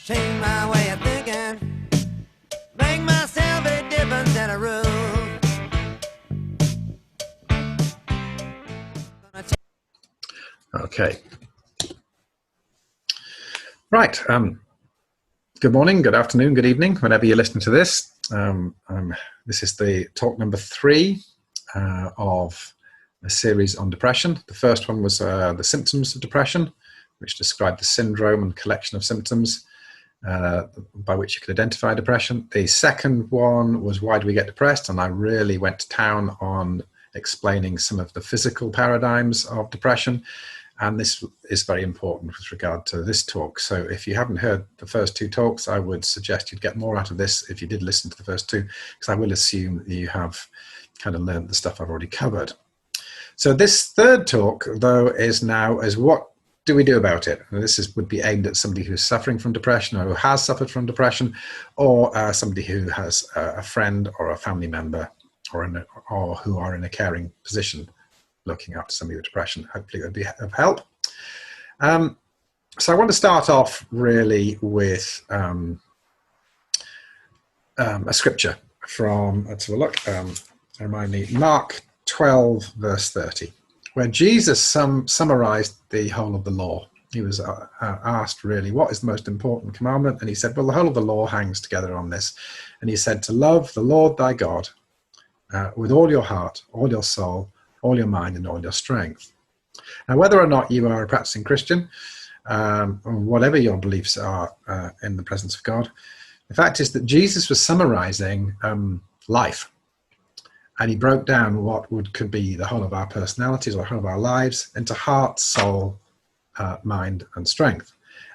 Change my way of thinking, make myself a difference and a rule. Okay. Right. Good morning, good afternoon, good evening, whenever you're listening to this. This is the talk number 3 of a series on depression. The first one was the symptoms of depression, which described the syndrome and collection of symptoms by which you could identify depression. The second one was why do we get depressed? And I really went to town on explaining some of the physical paradigms of depression. And this is very important with regard to this talk. So if you haven't heard the first 2 talks, I would suggest you'd get more out of this if you did listen to the first 2, because I will assume that you have kind of learned the stuff I've already covered. So this third talk, though, is what do we do about it? And this would be aimed at somebody who's suffering from depression or who has suffered from depression, or somebody who has a friend or a family member or who are in a caring position looking after somebody with depression. Hopefully it would be of help. So I want to start off really with a scripture from, let's have a look, remind me, Mark 12 verse 30, where Jesus summarized the whole of the law. He was asked really, what is the most important commandment? And he said, well, the whole of the law hangs together on this. And he said, to love the Lord thy God with all your heart, all your soul, all your mind, and all your strength. Now, whether or not you are a practicing Christian, or whatever your beliefs are in the presence of God, the fact is that Jesus was summarizing life. And he broke down what could be the whole of our personalities or the whole of our lives into heart, soul, mind, and strength.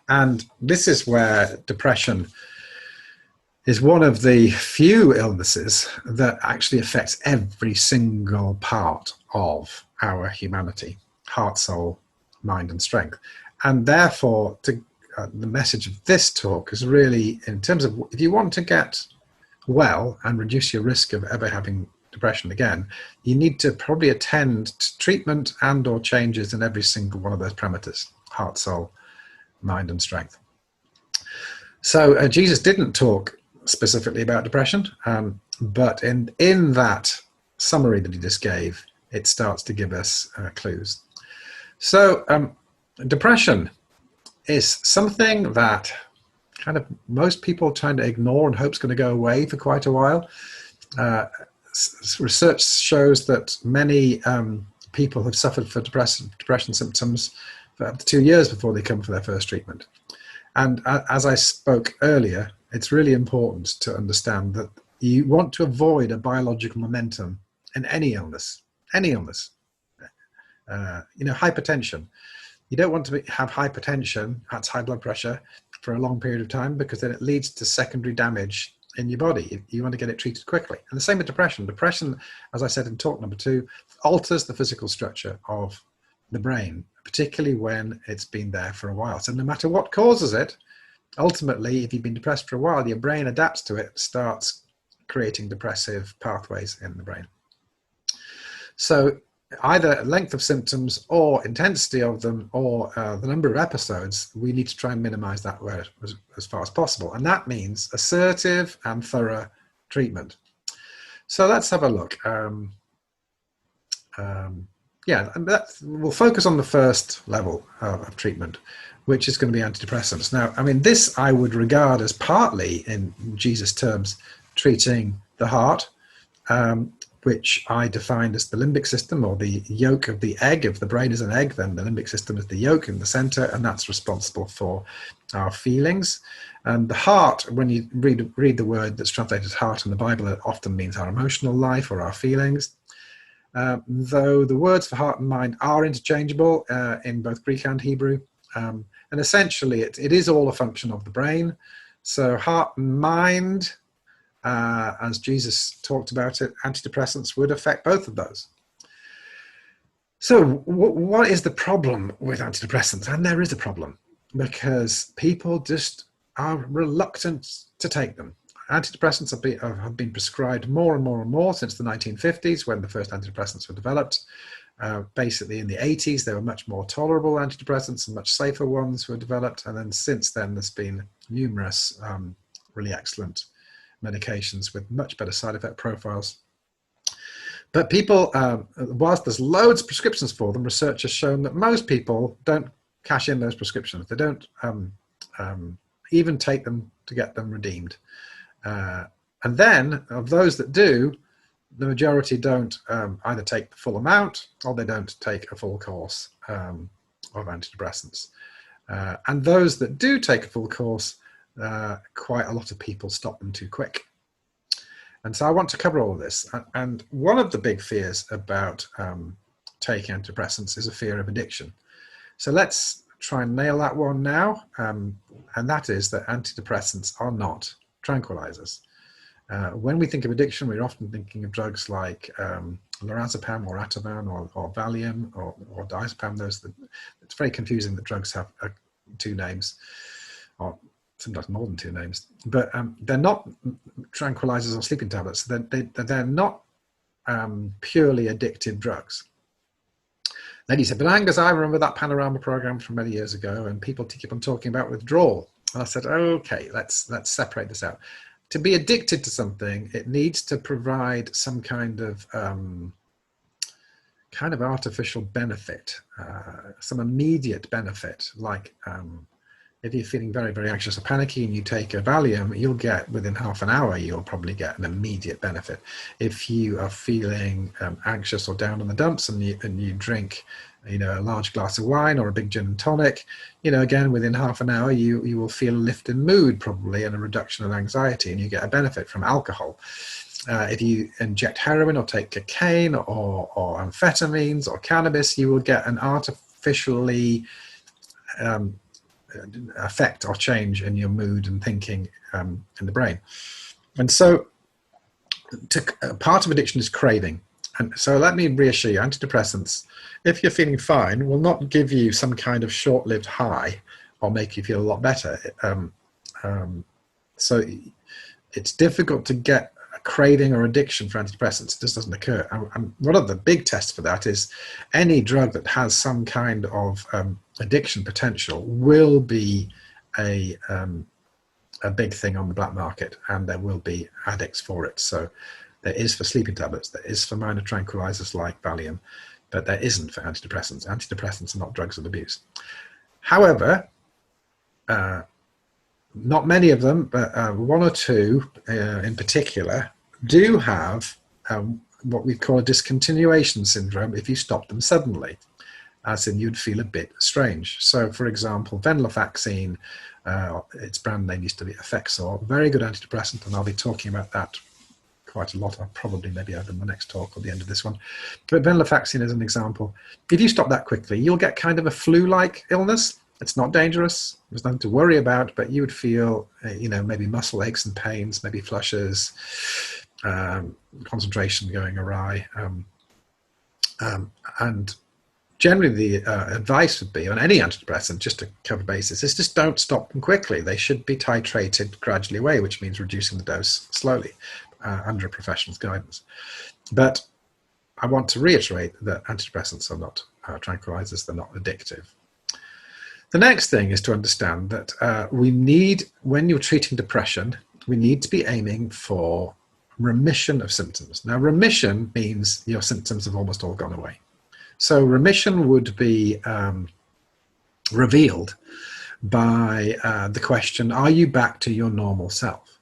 And this is where depression is one of the few illnesses that actually affects every single part of our humanity, heart, soul, mind, and strength. And therefore, the message of this talk is really, in terms of if you want to get well and reduce your risk of ever having depression again, you need to probably attend to treatment and or changes in every single one of those parameters, heart, soul, mind, and strength. So Jesus didn't talk specifically about depression, but in that summary that he just gave, it starts to give us clues. So depression is something that kind of most people are trying to ignore and hope's going to go away for quite a while. Research shows that many people have suffered from depression symptoms for up to 2 years before they come for their first treatment. And as I spoke earlier, it's really important to understand that you want to avoid a biological momentum in any illness. Hypertension. You don't want to have hypertension, that's high blood pressure, for a long period of time, because then it leads to secondary damage in your body. You want to get it treated quickly. And the same with depression. Depression, as I said in talk number 2, alters the physical structure of the brain, particularly when it's been there for a while. So no matter what causes it, ultimately, if you've been depressed for a while, your brain adapts to it, starts creating depressive pathways in the brain. So either length of symptoms or intensity of them or the number of episodes, we need to try and minimize that as far as possible. And that means assertive and thorough treatment. So let's have a look. We'll focus on the first level of treatment, which is going to be antidepressants. Now, I mean, this I would regard as partly, in Jesus' terms, treating the heart, which I defined as the limbic system, or the yolk of the egg. If the brain is an egg, then the limbic system is the yolk in the center, and that's responsible for our feelings. And the heart, when you read the word that's translated as heart in the Bible, it often means our emotional life or our feelings. Though the words for heart and mind are interchangeable in both Greek and Hebrew. And essentially, it is all a function of the brain. So heart and mind, as Jesus talked about it, antidepressants would affect both of those. So what is the problem with antidepressants? And there is a problem, because people just are reluctant to take them. Antidepressants have been prescribed more and more and more since the 1950s, when the first antidepressants were developed. Basically, in the 80s, there were much more tolerable antidepressants and much safer ones were developed. And then since then, there's been numerous really excellent medications with much better side effect profiles. But people, whilst there's loads of prescriptions for them, research has shown that most people don't cash in those prescriptions. They don't even take them to get them redeemed. And then of those that do, the majority don't either take the full amount or they don't take a full course of antidepressants. And those that do take a full course, quite a lot of people stop them too quick. And so I want to cover all of this. And one of the big fears about taking antidepressants is a fear of addiction. So let's try and nail that one now. And that is that antidepressants are not tranquilizers. When we think of addiction, we're often thinking of drugs like lorazepam or Ativan or Valium or diazepam. It's very confusing that drugs have two names, or sometimes more than two names. But they're not tranquilizers or sleeping tablets. They're not purely addictive drugs. Then he said, but Angus, I remember that Panorama program from many years ago, and people keep on talking about withdrawal. And I said, okay, let's separate this out. To be addicted to something, it needs to provide some kind of artificial benefit, some immediate benefit. Like if you're feeling very, very anxious or panicky and you take a Valium, you'll get within half an hour, you'll probably get an immediate benefit. If you are feeling anxious or down in the dumps and you drink, a large glass of wine or a big gin and tonic, again, within half an hour, you will feel a lift in mood probably and a reduction of anxiety, and you get a benefit from alcohol. If you inject heroin or take cocaine or amphetamines or cannabis, you will get an artificially effect or change in your mood and thinking in the brain. And so part of addiction is craving. And so let me reassure you, antidepressants, if you're feeling fine, will not give you some kind of short-lived high or make you feel a lot better. So it's difficult to get a craving or addiction for antidepressants. It just doesn't occur. And one of the big tests for that is any drug that has some kind of addiction potential will be a big thing on the black market, and there will be addicts for it. So there is for sleeping tablets, there is for minor tranquilizers like Valium, but there isn't for antidepressants. Antidepressants are not drugs of abuse. However, not many of them, but one or two in particular do have what we call a discontinuation syndrome if you stop them suddenly, as in you'd feel a bit strange. So for example, venlafaxine, its brand name used to be Effexor, very good antidepressant, and I'll be talking about that quite a lot. I'll probably maybe over the next talk or the end of this one. But venlafaxine is an example. If you stop that quickly, you'll get kind of a flu-like illness. It's not dangerous. There's nothing to worry about, but you would feel, maybe muscle aches and pains, maybe flushes, concentration going awry. And generally the advice would be on any antidepressant, just to cover bases, is just don't stop them quickly. They should be titrated gradually away, which means reducing the dose slowly under a professional's guidance. But I want to reiterate that antidepressants are not tranquilizers. They're not addictive. The next thing is to understand that we need, when you're treating depression, we need to be aiming for remission of symptoms. Now, remission means your symptoms have almost all gone away. So remission would be revealed by the question, are you back to your normal self?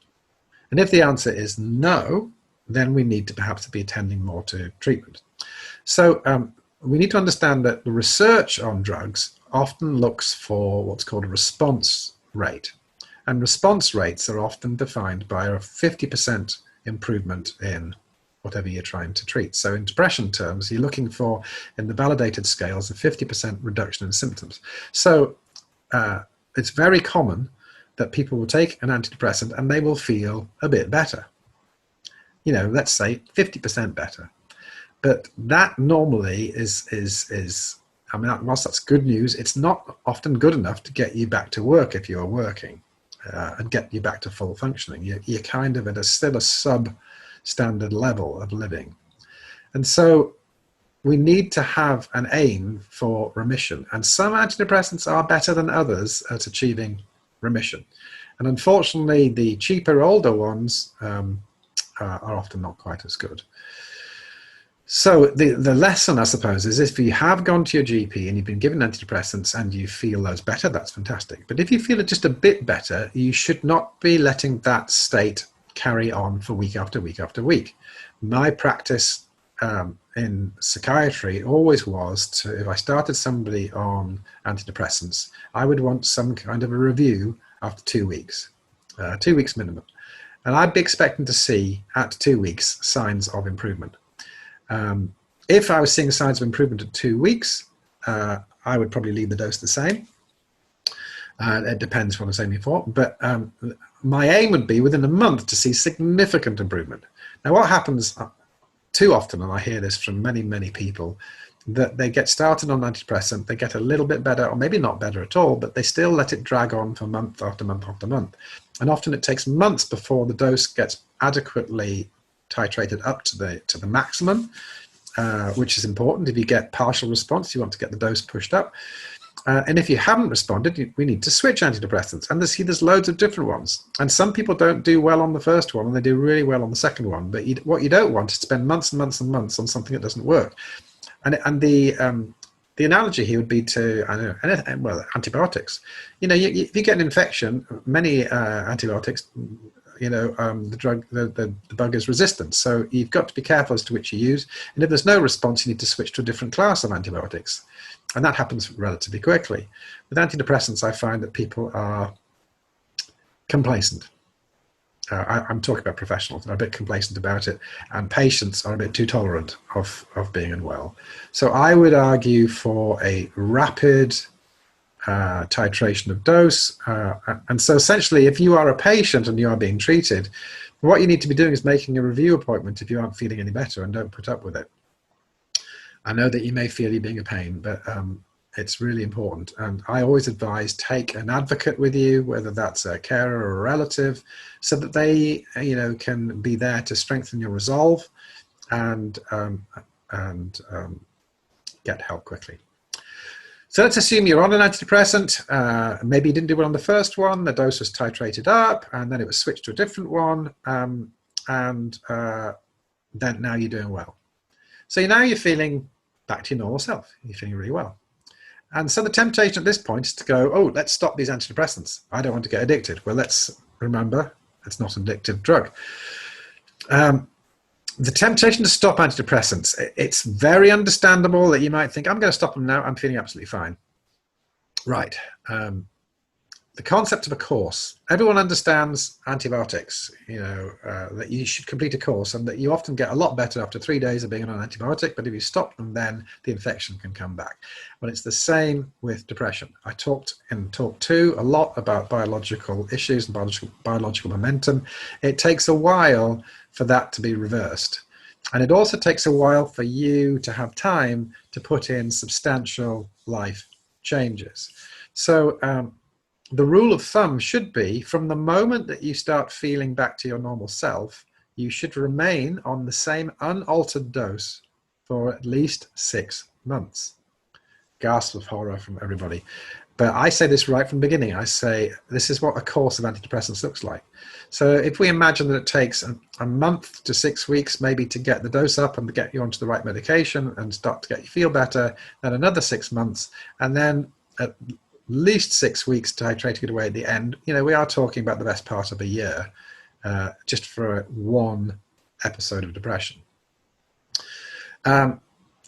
And if the answer is no, then we need to perhaps be attending more to treatment. So we need to understand that the research on drugs often looks for what's called a response rate. And response rates are often defined by a 50% improvement in whatever you're trying to treat. So in depression terms, you're looking for, in the validated scales, a 50% reduction in symptoms. So it's very common that people will take an antidepressant and they will feel a bit better. Let's say 50% better. But that normally is whilst that's good news, it's not often good enough to get you back to work if you're working and get you back to full functioning. You're kind of at still a substandard level of living. And so we need to have an aim for remission. And some antidepressants are better than others at achieving remission. And unfortunately, the cheaper, older ones are often not quite as good. So the lesson, I suppose, is if you have gone to your GP and you've been given antidepressants and you feel those better, that's fantastic. But if you feel it just a bit better, you should not be letting that state carry on for week after week after week. My practice in psychiatry always was to, if I started somebody on antidepressants, I would want some kind of a review after 2 weeks, 2 weeks minimum. And I'd be expecting to see at 2 weeks signs of improvement. If I was seeing signs of improvement at 2 weeks, I would probably leave the dose the same. It depends what I was aiming for, but my aim would be within a month to see significant improvement. Now, what happens too often, and I hear this from many, many people, that they get started on antidepressant, they get a little bit better, or maybe not better at all, but they still let it drag on for month after month after month. And often it takes months before the dose gets adequately titrated up to the maximum, which is important. If you get partial response, you want to get the dose pushed up. And if you haven't responded, we need to switch antidepressants. And there's loads of different ones. And some people don't do well on the first one, and they do really well on the second one. But what you don't want is to spend months and months and months on something that doesn't work. And the analogy here would be to, I don't know, anything, well, antibiotics. You know, if you get an infection, many antibiotics, the bug is resistant. So you've got to be careful as to which you use. And if there's no response, you need to switch to a different class of antibiotics. And that happens relatively quickly. With antidepressants, I find that people are complacent. I'm talking about professionals. They're a bit complacent about it. And patients are a bit too tolerant of being unwell. So I would argue for a rapid titration of dose. And so essentially, if you are a patient and you are being treated, what you need to be doing is making a review appointment if you aren't feeling any better, and don't put up with it. I know that you may feel you're being a pain, but it's really important. And I always advise take an advocate with you, whether that's a carer or a relative, so that they, can be there to strengthen your resolve and get help quickly. So let's assume you're on an antidepressant. Maybe you didn't do well on the first one. The dose was titrated up, and then it was switched to a different one, and then now you're doing well. So now you're feeling back to your normal self. You're feeling really well. And so the temptation at this point is to go, oh, let's stop these antidepressants. I don't want to get addicted. Well, let's remember, it's not an addictive drug. The temptation to stop antidepressants, it's very understandable that you might think, I'm going to stop them now. I'm feeling absolutely fine. Right. The concept of a course. Everyone understands antibiotics, that you should complete a course and that you often get a lot better after 3 days of being on an antibiotic. But if you stop them, then the infection can come back. Well, it's the same with depression. I talked in talk 2 a lot about biological issues and biological momentum. It takes a while for that to be reversed. And it also takes a while for you to have time to put in substantial life changes. So, the rule of thumb should be from the moment that you start feeling back to your normal self, you should remain on the same unaltered dose for at least 6 months. Gasp of horror from everybody. But I say this right from the beginning. I say this is what a course of antidepressants looks like. So if we imagine that it takes a month to 6 weeks maybe to get the dose up and to get you onto the right medication and start to get you feel better, then another 6 months, and then at least 6 weeks titrating it away at the end. We are talking about the best part of a year just for one episode of depression.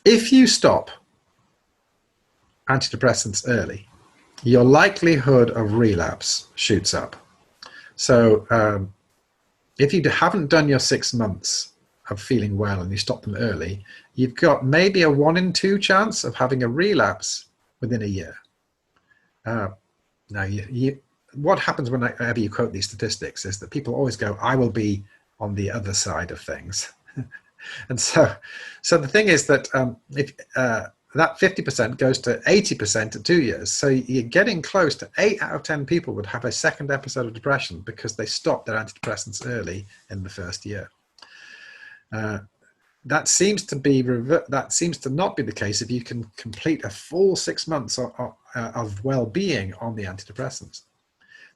If you stop antidepressants early, your likelihood of relapse shoots up. So if you haven't done your 6 months of feeling well and you stop them early, you've got maybe a 1 in 2 chance of having a relapse within a year. Now, what happens whenever you quote these statistics is that people always go, I will be on the other side of things. And so the thing is that if that 50% goes to 80% at 2 years. So you're getting close to 8 out of 10 people would have a second episode of depression because they stopped their antidepressants early in the first year. that seems to not be the case if you can complete a full 6 months of well-being on the antidepressants.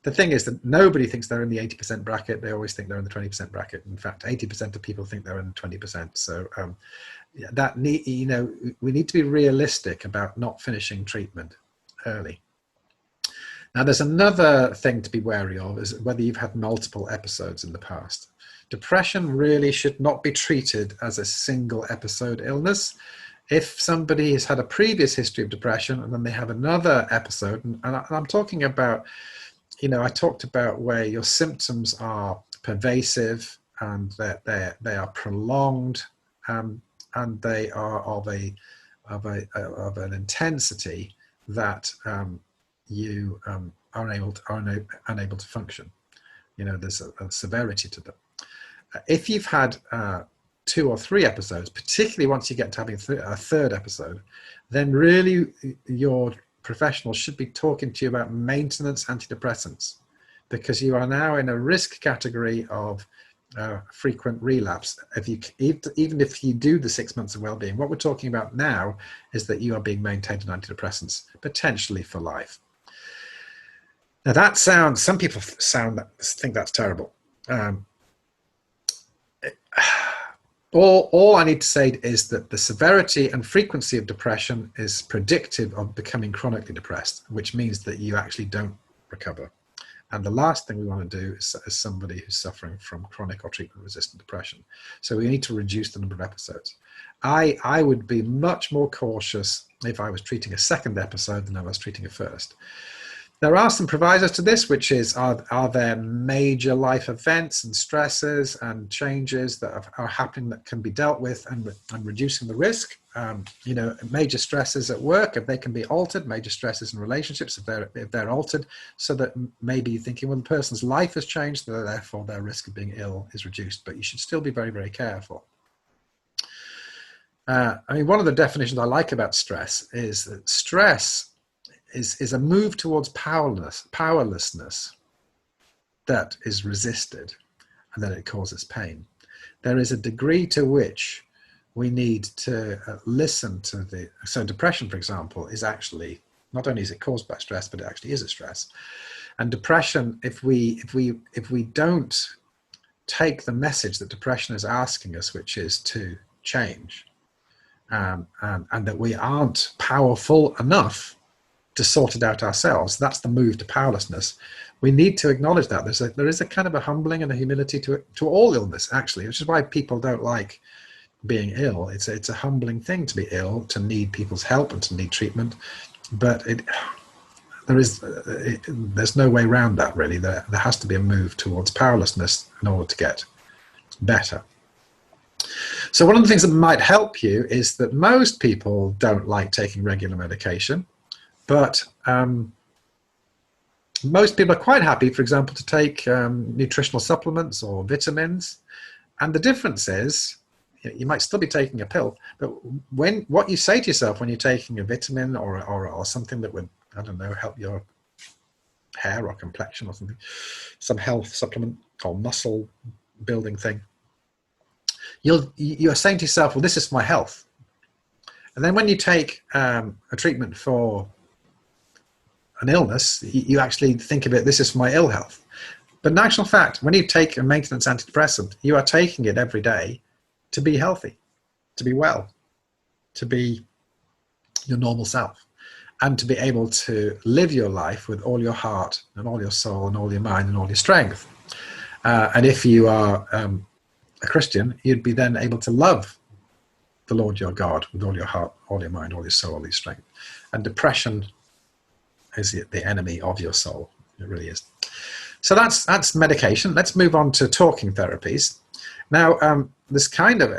The thing is that nobody thinks they're in the 80% bracket. They always think they're in the 20% bracket. In fact, 80% of people think they're in 20%. So we need to be realistic about not finishing treatment early. Now, there's another thing to be wary of, is whether you've had multiple episodes in the past. Depression really should not be treated as a single episode illness. If somebody has had a previous history of depression and then they have another episode, and I'm talking about, I talked about where your symptoms are pervasive and that they are prolonged, and they are of an intensity that you are unable to function. There's a severity to them. If you've had 2 or 3 episodes, particularly once you get to having a third episode, then really your professional should be talking to you about maintenance antidepressants, because you are now in a risk category of frequent relapse. Even if you do the 6 months of well-being, what we're talking about now is that you are being maintained on antidepressants, potentially for life. Now some people think that's terrible. All I need to say is that the severity and frequency of depression is predictive of becoming chronically depressed, which means that you actually don't recover. And the last thing we want to do is somebody who's suffering from chronic or treatment-resistant depression. So we need to reduce the number of episodes. I would be much more cautious if I was treating a second episode than I was treating a first. There are some provisos to this, which is, are there major life events and stresses and changes that are happening that can be dealt with and reducing the risk? Major stresses at work, if they can be altered, major stresses in relationships, if they're altered, so that maybe you're thinking, well, the person's life has changed, therefore their risk of being ill is reduced, but you should still be very, very careful. One of the definitions I like about stress is that stress is a move towards powerlessness that is resisted, and then it causes pain. There is a degree to which we need to listen to so depression, for example, is actually, not only is it caused by stress, but it actually is a stress. And depression, if we don't take the message that depression is asking us, which is to change, and that we aren't powerful enough to sort it out ourselves, that's the move to powerlessness. We need to acknowledge that. There is a kind of a humbling and a humility to all illness, actually, which is why people don't like being ill. It's a humbling thing to be ill, to need people's help and to need treatment. But there's no way around that, really. There has to be a move towards powerlessness in order to get better. So one of the things that might help you is that most people don't like taking regular medication. But most people are quite happy, for example, to take nutritional supplements or vitamins. And the difference is, you might still be taking a pill, but what you say to yourself when you're taking a vitamin or something that would, I don't know, help your hair or complexion or something, some health supplement or muscle building thing, you're saying to yourself, well, this is my health. And then when you take a treatment for an illness, you actually think of it, this is my ill health. But in actual fact, when you take a maintenance antidepressant, you are taking it every day to be healthy, to be well, to be your normal self, and to be able to live your life with all your heart and all your soul and all your mind and all your strength. And if you are a Christian, you'd be then able to love the Lord your God with all your heart, all your mind, all your soul, all your strength. And depression is the enemy of your soul. It really is. So that's medication. Let's move on to talking therapies. Now, this kind of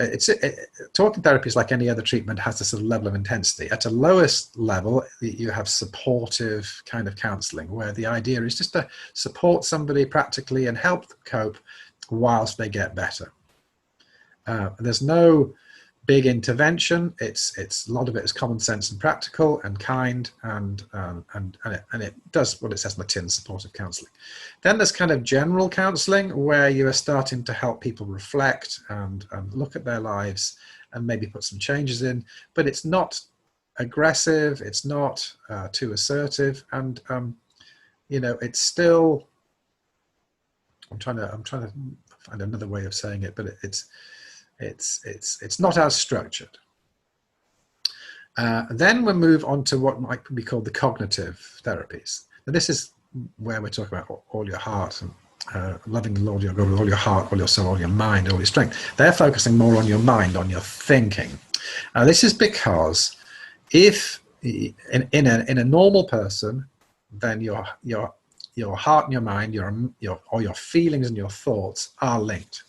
talking therapy is like any other treatment, has a sort of level of intensity. At a lowest level, you have supportive kind of counseling, where the idea is just to support somebody practically and help them cope whilst they get better. There's no big intervention. It's a lot of it is common sense and practical and kind, and it does what it says on the tin, supportive counselling. Then there's kind of general counselling, where you are starting to help people reflect and look at their lives and maybe put some changes in, but it's not aggressive, it's not too assertive, and it's still, I'm trying to find another way of saying it, but it's not as structured. Then we move on to what might be called the cognitive therapies. Now, this is where we're talking about all your heart and loving the Lord your God with all your heart, all your soul, all your mind, all your strength. They're focusing more on your mind, on your thinking. This is because if in a normal person, then your heart and your mind, your feelings and your thoughts are linked.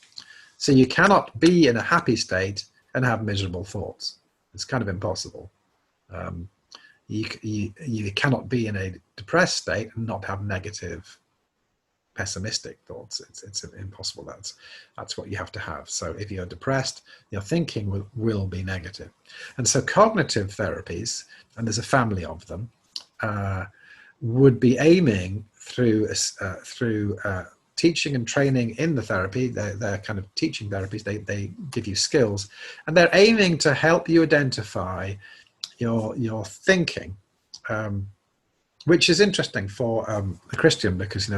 So you cannot be in a happy state and have miserable thoughts. It's kind of impossible. You cannot be in a depressed state and not have negative, pessimistic thoughts. It's impossible. That's what you have to have. So if you're depressed, your thinking will be negative. And so cognitive therapies, and there's a family of them, would be aiming through teaching and training in the therapy. They're kind of teaching therapies. They give you skills, and they're aiming to help you identify your thinking, which is interesting for a Christian, because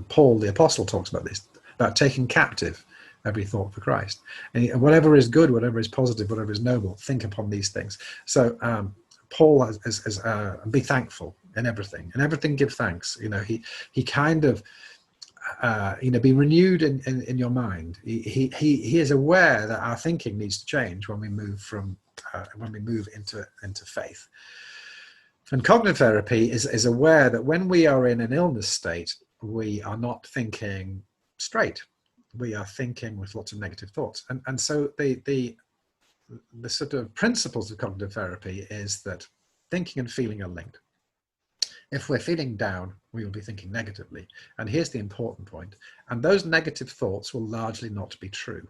Paul the apostle talks about this, about taking captive every thought for Christ, and whatever is good, whatever is positive, whatever is noble, think upon these things. So Paul is be thankful in everything give thanks. He kind of be renewed in your mind. He is aware that our thinking needs to change when we move into faith. And cognitive therapy is aware that when we are in an illness state, we are not thinking straight. We are thinking with lots of negative thoughts. And so the sort of principles of cognitive therapy is that thinking and feeling are linked. If we're feeling down, we will be thinking negatively. And here's the important point. And those negative thoughts will largely not be true.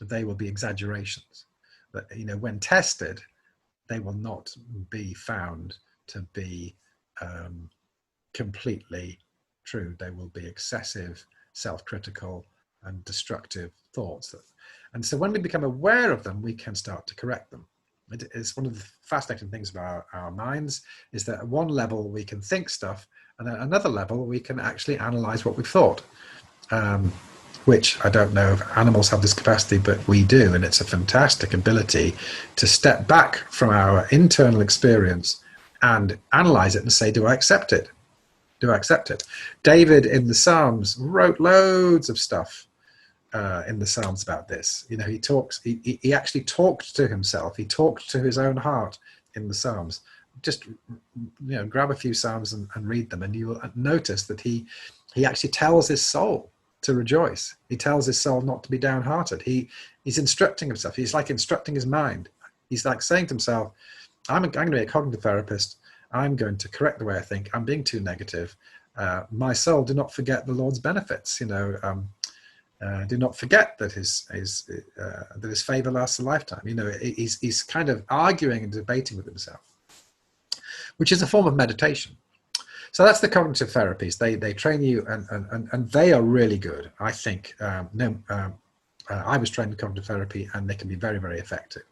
They will be exaggerations. But, when tested, they will not be found to be completely true. They will be excessive, self-critical, and destructive thoughts. And so when we become aware of them, we can start to correct them. It's one of the fascinating things about our minds, is that at one level we can think stuff, and at another level we can actually analyze what we've thought, which I don't know if animals have this capacity, but we do. And it's a fantastic ability to step back from our internal experience and analyze it and say, do I accept it? Do I accept it? David in the Psalms wrote loads of stuff in the Psalms about this. He actually talked to himself. He talked to his own heart in the Psalms. Just grab a few Psalms and read them, and you will notice that he actually tells his soul to rejoice. He tells his soul not to be downhearted. He's instructing himself. He's like instructing his mind. He's like saying to himself, I'm going to be a cognitive therapist. I'm going to correct the way I think. I'm being too negative. My soul, do not forget the Lord's benefits. Do not forget that his favor lasts a lifetime. He's kind of arguing and debating with himself, which is a form of meditation. So that's the cognitive therapies. They train you, and they are really good. I think. I was trained in cognitive therapy, and they can be very, very effective.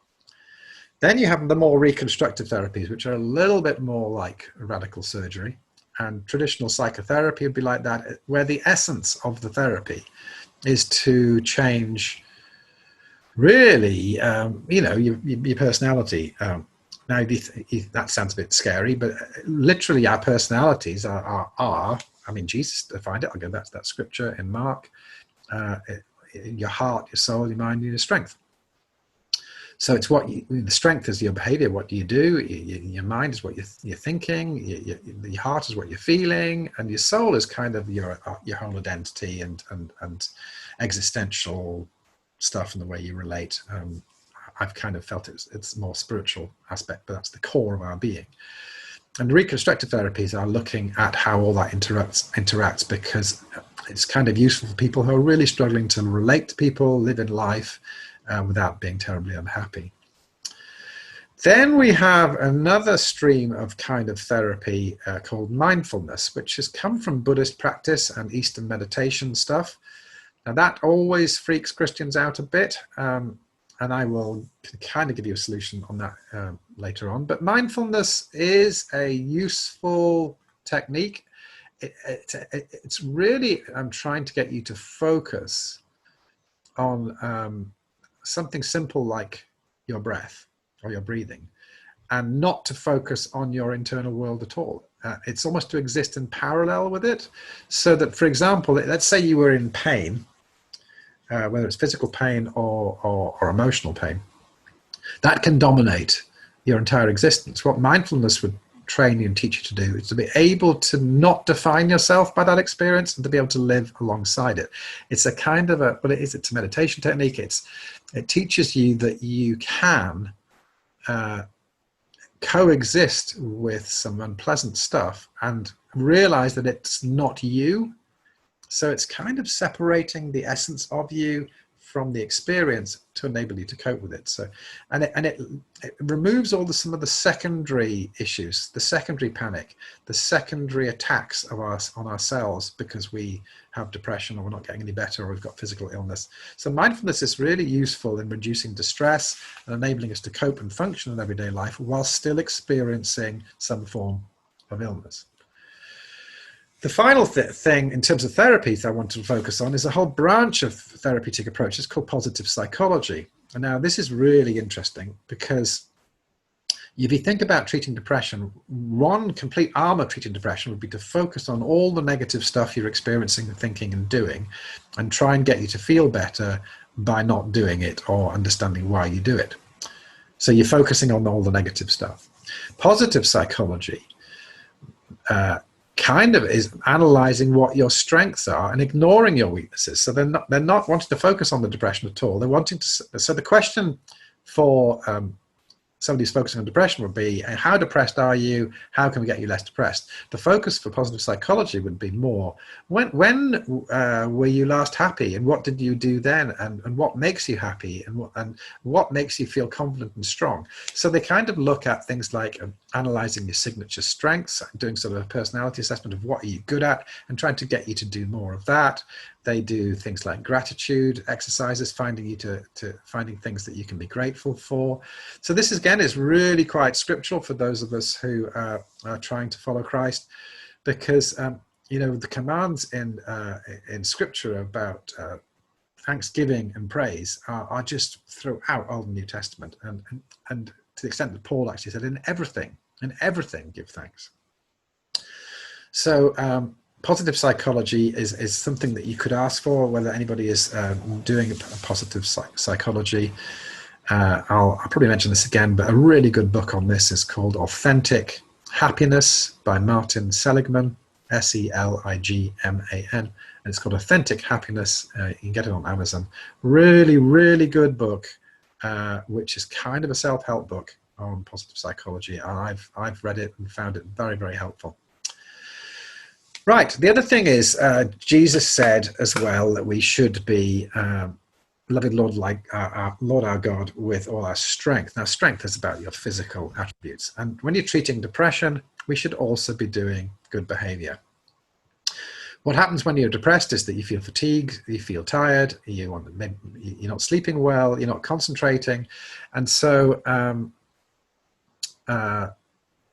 Then you have the more reconstructive therapies, which are a little bit more like radical surgery, and traditional psychotherapy would be like that, where the essence of the therapy is to change, really, your personality. Now, that sounds a bit scary, but literally our personalities are I mean, Jesus defined it. I'll go back to that scripture in Mark. Your heart, your soul, your mind, and your strength. So it's the strength is your behavior. What do you do? Your mind is what you're thinking. Your heart is what you're feeling, and your soul is kind of your whole identity and existential stuff and the way you relate. I've kind of felt it's more spiritual aspect, but that's the core of our being. And reconstructive therapies are looking at how all that interacts, because it's kind of useful for people who are really struggling to relate to people, live in life, without being terribly unhappy. Then we have another stream of kind of therapy called mindfulness, which has come from Buddhist practice and Eastern meditation stuff. Now that always freaks Christians out a bit, and I will kind of give you a solution on that later on. But mindfulness is a useful technique. It's really, I'm trying to get you to focus on something simple like your breath or your breathing, and not to focus on your internal world at all. It's almost to exist in parallel with it, so that, for example, let's say you were in pain, whether it's physical pain or emotional pain, that can dominate your entire existence. What mindfulness would train you and teach you to do is to be able to not define yourself by that experience and to be able to live alongside it. It's a kind of it's a meditation technique. It teaches you that you can coexist with some unpleasant stuff and realize that it's not you. So it's kind of separating the essence of you from the experience to enable you to cope with it. So, and it removes all some of the secondary issues, the secondary panic, the secondary attacks of on ourselves because we have depression or we're not getting any better or we've got physical illness. So mindfulness is really useful in reducing distress and enabling us to cope and function in everyday life while still experiencing some form of illness. The final thing in terms of therapies I want to focus on is a whole branch of therapeutic approaches called positive psychology. And now this is really interesting because if you think about treating depression, one complete arm of treating depression would be to focus on all the negative stuff you're experiencing and thinking and doing and try and get you to feel better by not doing it or understanding why you do it. So you're focusing on all the negative stuff. Positive psychology kind of is analyzing what your strengths are and ignoring your weaknesses. So they're not wanting to focus on the depression at all. They're wanting to. So the question for somebody who's focusing on depression would be, how depressed are you? How can we get you less depressed? The focus for positive psychology would be more, when were you last happy, and what did you do then, and what makes you happy, and what makes you feel confident and strong? So they kind of look at things like analyzing your signature strengths, doing sort of a personality assessment of what are you good at, and trying to get you to do more of that. They do things like gratitude exercises, finding things that you can be grateful for. So this again is really quite scriptural for those of us who are trying to follow Christ, because the commands in Scripture about thanksgiving and praise are just throughout Old and New Testament, and to the extent that Paul actually said, in everything give thanks. So positive psychology is something that you could ask for, whether anybody is doing a positive psychology. I'll probably mention this again, but a really good book on this is called Authentic Happiness by Martin Seligman, Seligman, and it's called Authentic Happiness. You can get it on Amazon. Really, really good book, which is kind of a self-help book on positive psychology. I've read it and found it very, very helpful. Right. The other thing is, Jesus said as well that we should be loving Lord our God with all our strength. Now, strength is about your physical attributes. And when you're treating depression, we should also be doing good behavior. What happens when you're depressed is that you feel fatigued, you feel tired, you're not sleeping well, you're not concentrating. And so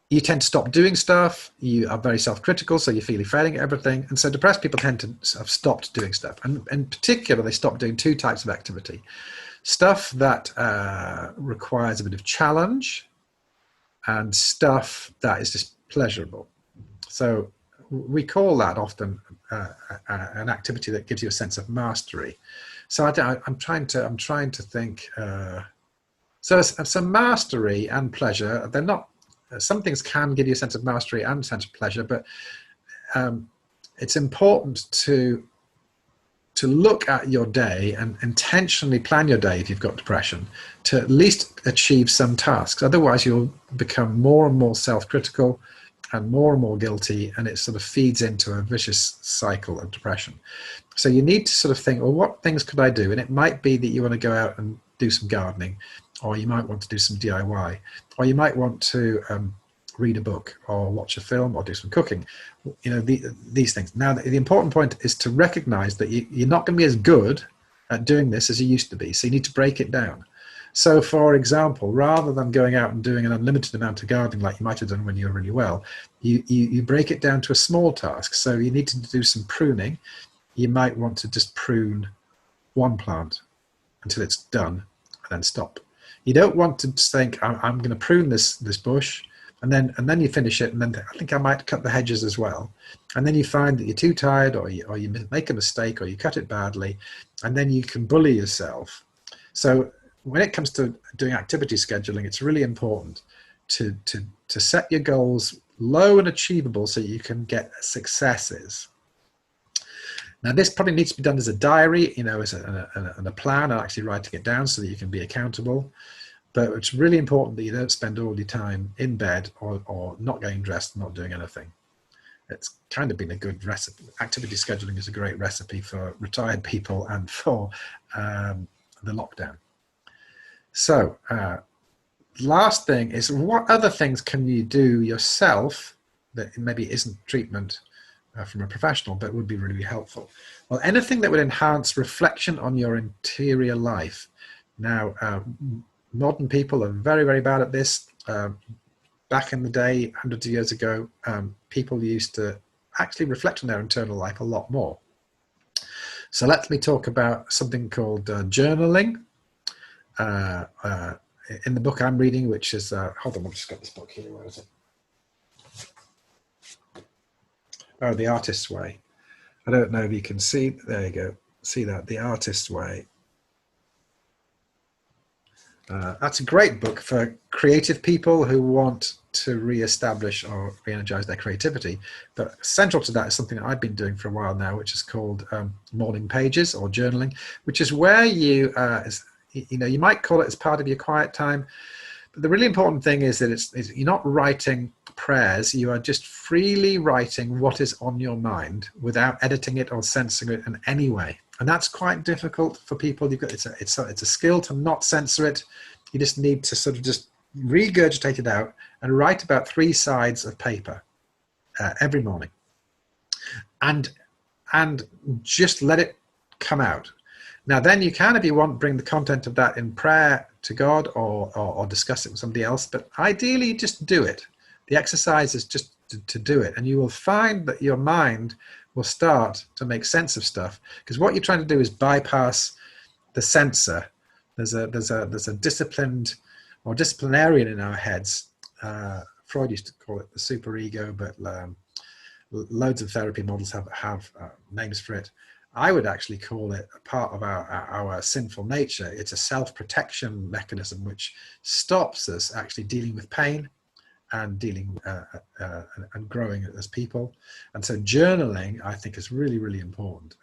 you tend to stop doing stuff, you are very self-critical, so you feel you're failing at everything. And so depressed people tend to have stopped doing stuff. And in particular, they stop doing two types of activity. Stuff that requires a bit of challenge, and stuff that is just pleasurable. So we call that often an activity that gives you a sense of mastery. So I'm trying to think. So mastery and pleasure, they're not. Some things can give you a sense of mastery and a sense of pleasure, but it's important to look at your day and intentionally plan your day if you've got depression to at least achieve some tasks. Otherwise, you'll become more and more self-critical and more guilty, and it sort of feeds into a vicious cycle of depression. So you need to sort of think, well, what things could I do? And it might be that you want to go out and do some gardening, or you might want to do some DIY, or you might want to read a book or watch a film or do some cooking. These things. Now, the important point is to recognize that you're not going to be as good at doing this as you used to be. So you need to break it down. So, for example, rather than going out and doing an unlimited amount of gardening like you might have done when you were really well, you break it down to a small task. So you need to do some pruning. You might want to just prune one plant until it's done and then stop. You don't want to just think, I'm going to prune this bush, and then you finish it, and then I think I might cut the hedges as well. And then you find that you're too tired, or you make a mistake, or you cut it badly, and then you can bully yourself. So when it comes to doing activity scheduling, it's really important to set your goals low and achievable so you can get successes. Now, this probably needs to be done as a diary, as a plan, and actually writing it down so that you can be accountable. But it's really important that you don't spend all your time in bed or not getting dressed, not doing anything. It's kind of been a good recipe. Activity scheduling is a great recipe for retired people and for the lockdown. So, last thing is, what other things can you do yourself that maybe isn't treatment from a professional, but would be really helpful? Well, anything that would enhance reflection on your interior life. Now, modern people are very, very bad at this. Back in the day, hundreds of years ago, people used to actually reflect on their internal life a lot more. So let me talk about something called journaling. In the book I'm reading, which is, hold on, I've just got this book here, where is it? Oh, The Artist's Way. I don't know if you can see, there you go, see that, The Artist's Way. That's a great book for creative people who want to re-establish or re-energize their creativity. But central to that is something that I've been doing for a while now, which is called morning pages or journaling, which is where you might call it as part of your quiet time. But the really important thing is that you're not writing prayers. You are just freely writing what is on your mind without editing it or censoring it in any way. And that's quite difficult for people. It's a skill to not censor it. You just need to sort of just regurgitate it out and write about 3 sides of paper every morning, and just let it come out. Now, then you can, if you want, bring the content of that in prayer to God or discuss it with somebody else. But ideally, just do it. The exercise is just to do it, and you will find that your mind will start to make sense of stuff, because what you're trying to do is bypass the censor. There's a disciplined or disciplinarian in our heads. Freud used to call it the superego, but loads of therapy models have names for it. I would actually call it a part of our sinful nature. It's a self-protection mechanism which stops us actually dealing with pain and dealing and growing as people. And so journaling, I think, is really, really important.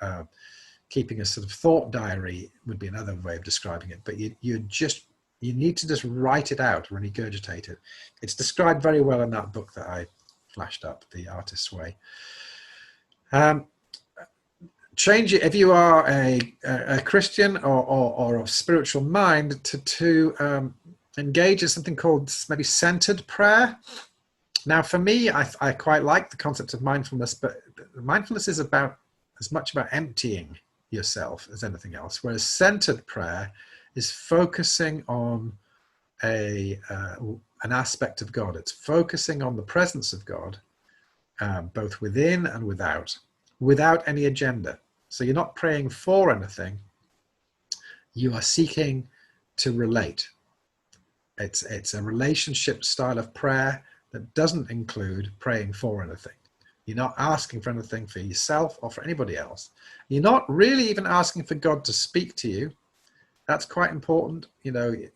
Keeping a sort of thought diary would be another way of describing it, but you need to just write it out or regurgitate it. It's described very well in that book that I flashed up, The Artist's Way. Change it, if you are a Christian or of spiritual mind, to engage in something called maybe centered prayer. Now, for me, I quite like the concept of mindfulness, but mindfulness is as much about emptying yourself as anything else, whereas centered prayer is focusing on an aspect of God. It's focusing on the presence of God, both within and without any agenda. So you're not praying for anything, you are seeking to relate. It's a relationship style of prayer that doesn't include praying for anything. You're not asking for anything for yourself or for anybody else. You're not really even asking for God to speak to you. That's quite important, particularly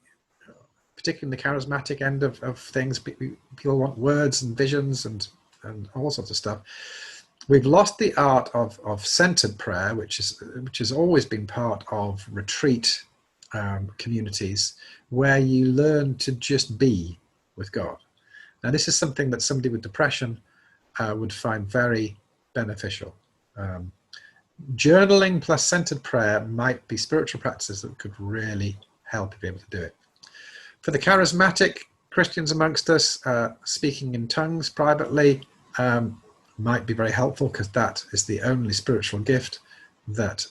in the charismatic end of things. People want words and visions and all sorts of stuff. We've lost the art of centered prayer, which has always been part of retreat communities, where you learn to just be with God. Now, this is something that somebody with depression would find very beneficial. Journaling plus centered prayer might be spiritual practices that could really help you be able to do it. For the charismatic Christians amongst us, speaking in tongues privately might be very helpful, because that is the only spiritual gift that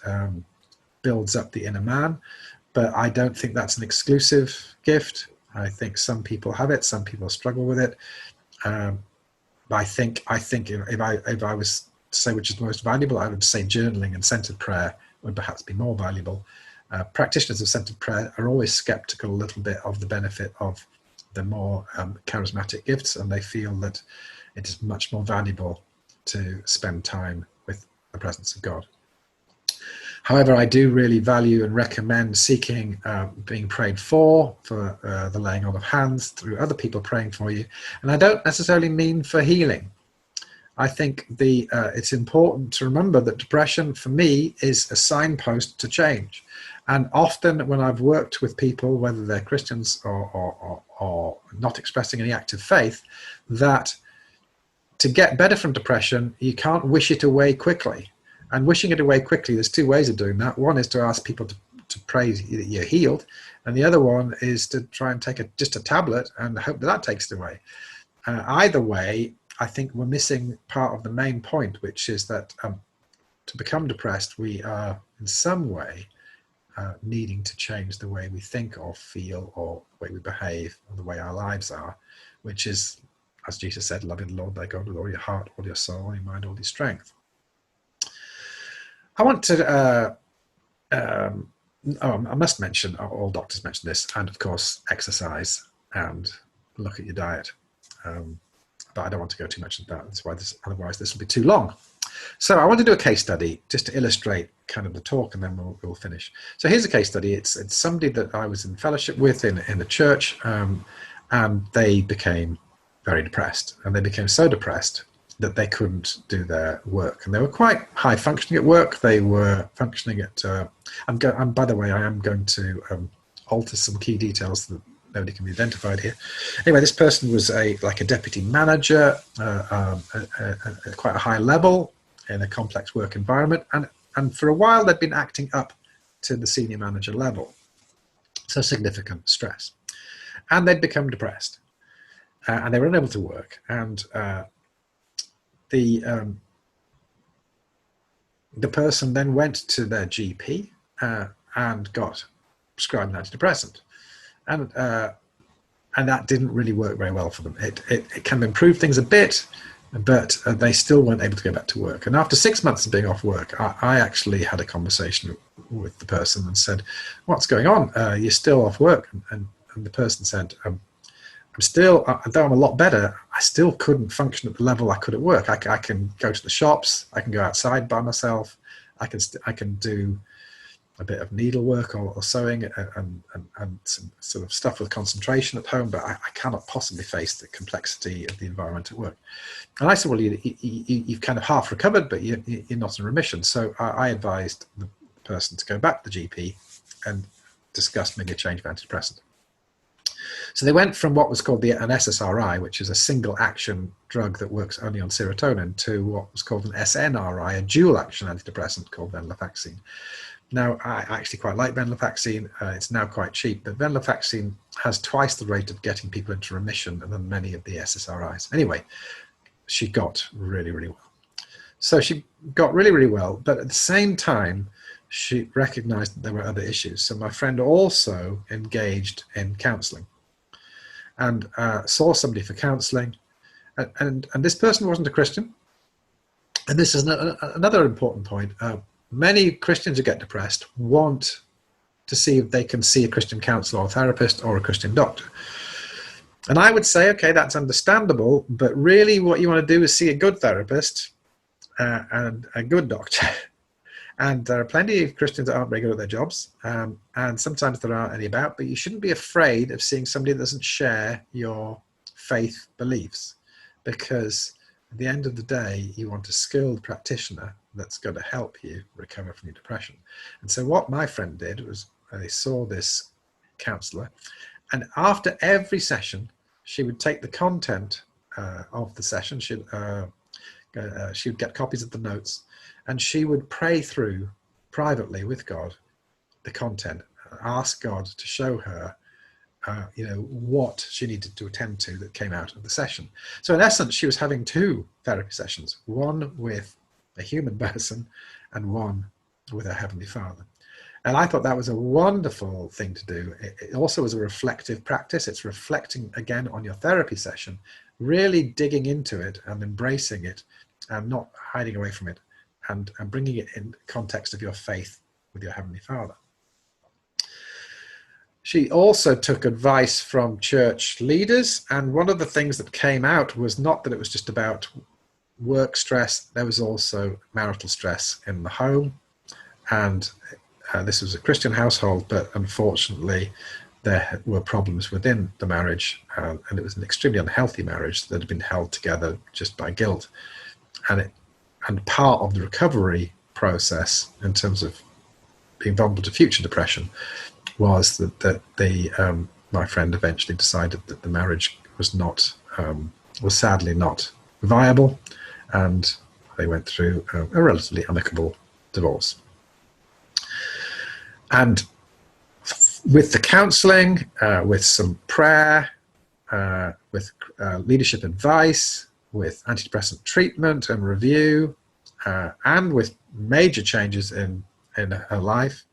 builds up the inner man. But I don't think that's an exclusive gift. I think some people have it, some people struggle with it. I think if I was to say which is the most valuable, I would say journaling and centered prayer would perhaps be more valuable. Practitioners of centered prayer are always skeptical a little bit of the benefit of the more charismatic gifts, and they feel that it is much more valuable to spend time with the presence of God. However, I do really value and recommend seeking being prayed for the laying on of hands through other people praying for you. And I don't necessarily mean for healing. I think it's important to remember that depression for me is a signpost to change. And often when I've worked with people, whether they're Christians or not expressing any active faith, that to get better from depression, you can't wish it away quickly. And wishing it away quickly, there's two ways of doing that. One is to ask people to pray that you're healed. And the other one is to try and take just a tablet and hope that takes it away. Either way, I think we're missing part of the main point, which is that to become depressed, we are in some way needing to change the way we think or feel, or the way we behave, or the way our lives are, which is, as Jesus said, loving the Lord thy God with all your heart, all your soul, all your mind, all your strength. I want to, I must mention, all doctors mention this, and of course, exercise and look at your diet. But I don't want to go too much into that. That's why otherwise this will be too long. So I want to do a case study just to illustrate kind of the talk, and then we'll finish. So here's a case study. It's somebody that I was in fellowship with in the church, and they became very depressed, and they became so depressed that they couldn't do their work, and they were quite high functioning at work. They were functioning at. By the way, I am going to alter some key details that nobody can be identified here. Anyway, this person was like a deputy manager, quite a high level in a complex work environment, and for a while they'd been acting up to the senior manager level, so significant stress, and they'd become depressed, and they were unable to work, and the person then went to their GP and got prescribed an antidepressant, and that didn't really work very well for them. It can improve things a bit, but they still weren't able to go back to work. And after 6 months of being off work, I actually had a conversation with the person and said, "What's going on? You're still off work?" And the person said, "I'm still, although I'm a lot better, I still couldn't function at the level I could at work. I can go to the shops, I can go outside by myself, I can do a bit of needlework or sewing and some sort of stuff with concentration at home, but I cannot possibly face the complexity of the environment at work." And I said, "Well, you've kind of half recovered, but you're not in remission." So I advised the person to go back to the GP and discuss maybe a change of antidepressant. So they went from what was called an SSRI, which is a single action drug that works only on serotonin, to what was called an SNRI, a dual action antidepressant called venlafaxine. Now, I actually quite like venlafaxine. It's now quite cheap, but venlafaxine has twice the rate of getting people into remission than many of the SSRIs. Anyway, she got really, really well. So she got really, really well, but at the same time, she recognized that there were other issues. So my friend also engaged in counseling and saw somebody for counseling. And this person wasn't a Christian. And this is another important point. Many Christians who get depressed want to see if they can see a Christian counselor or therapist or a Christian doctor. And I would say, okay, that's understandable, but really what you want to do is see a good therapist and a good doctor. And there are plenty of Christians that aren't very good at their jobs, and sometimes there aren't any about, but you shouldn't be afraid of seeing somebody that doesn't share your faith beliefs, because at the end of the day, you want a skilled practitioner that's going to help you recover from your depression. And so what my friend did was they saw this counselor, and after every session, she would take the content of the session. She would get copies of the notes, and she would pray through privately with God the content ask God to show her, what she needed to attend to that came out of the session. So in essence, she was having 2 therapy sessions, one with a human person and one with her Heavenly Father. And I thought that was a wonderful thing to do. It also was a reflective practice. It's reflecting again on your therapy session, really digging into it and embracing it and not hiding away from it, and bringing it in context of your faith with your Heavenly Father. She also took advice from church leaders, and one of the things that came out was not that it was just about work stress, there was also marital stress in the home. And this was a Christian household, but unfortunately there were problems within the marriage, and it was an extremely unhealthy marriage that had been held together just by guilt. And part of the recovery process in terms of being vulnerable to future depression was that my friend eventually decided that the marriage was sadly not viable, and they went through a relatively amicable divorce. And with the counseling, with some prayer, with leadership advice, with antidepressant treatment and review, and with major changes in her life,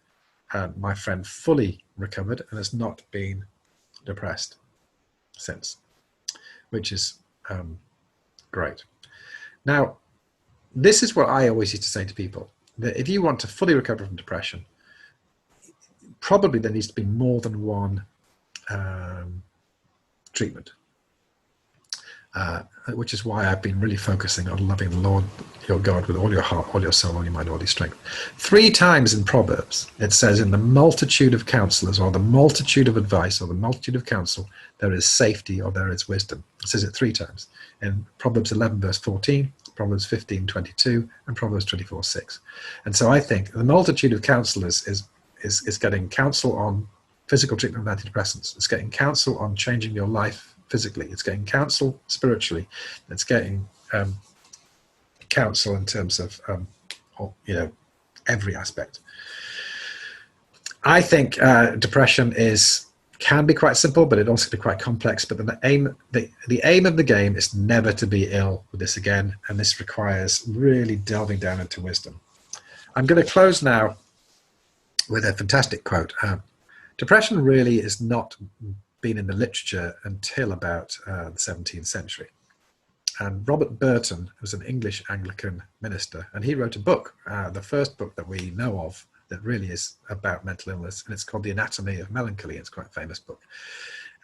my friend fully recovered and has not been depressed since, which is great. Now, this is what I always used to say to people, that if you want to fully recover from depression, probably there needs to be more than one treatment, which is why I've been really focusing on loving the Lord your God with all your heart, all your soul, all your mind, all your strength. 3 times in Proverbs, it says, in the multitude of counselors, or the multitude of advice, or the multitude of counsel, there is safety, or there is wisdom. It says it 3 times. In Proverbs 11, verse 14, Proverbs 15, 22, and Proverbs 24, 6. And so I think the multitude of counselors is getting counsel on physical treatment of antidepressants. It's getting counsel on changing your life physically. It's getting counsel spiritually. It's getting counsel in terms of every aspect. I think depression can be quite simple, but it also can be quite complex. But the aim of the game is never to be ill with this again, and this requires really delving down into wisdom. I'm going to close now with a fantastic quote. Depression really has not been in the literature until about the 17th century. And Robert Burton was an English Anglican minister, and he wrote a book, the first book that we know of that really is about mental illness, and it's called The Anatomy of Melancholy. It's quite a famous book.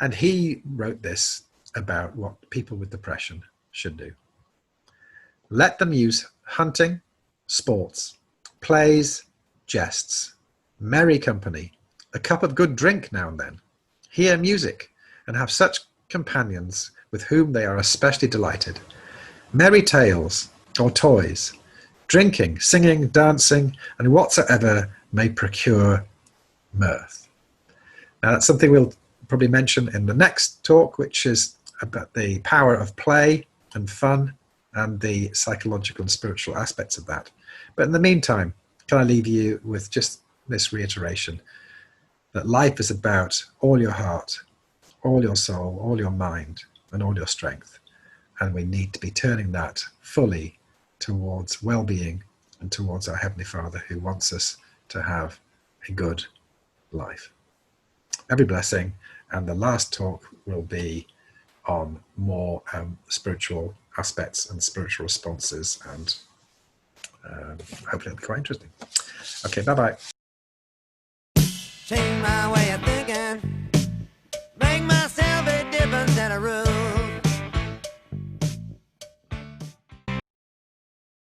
And he wrote this about what people with depression should do. Let them use hunting, sports, plays, jests, merry company, a cup of good drink now and then, hear music, and have such companions with whom they are especially delighted, merry tales or toys, drinking, singing, dancing, and whatsoever may procure mirth. Now that's something we'll probably mention in the next talk, which is about the power of play and fun and the psychological and spiritual aspects of that. But in the meantime, can I leave you with just this reiteration that life is about all your heart, all your soul, all your mind, and all your strength. And we need to be turning that fully towards well-being and towards our Heavenly Father, who wants us to have a good life. Every blessing. And the last talk will be on more spiritual aspects and spiritual responses, and hopefully it'll be quite interesting. Okay, bye-bye. Change my way of thinking, make myself a difference and a rule.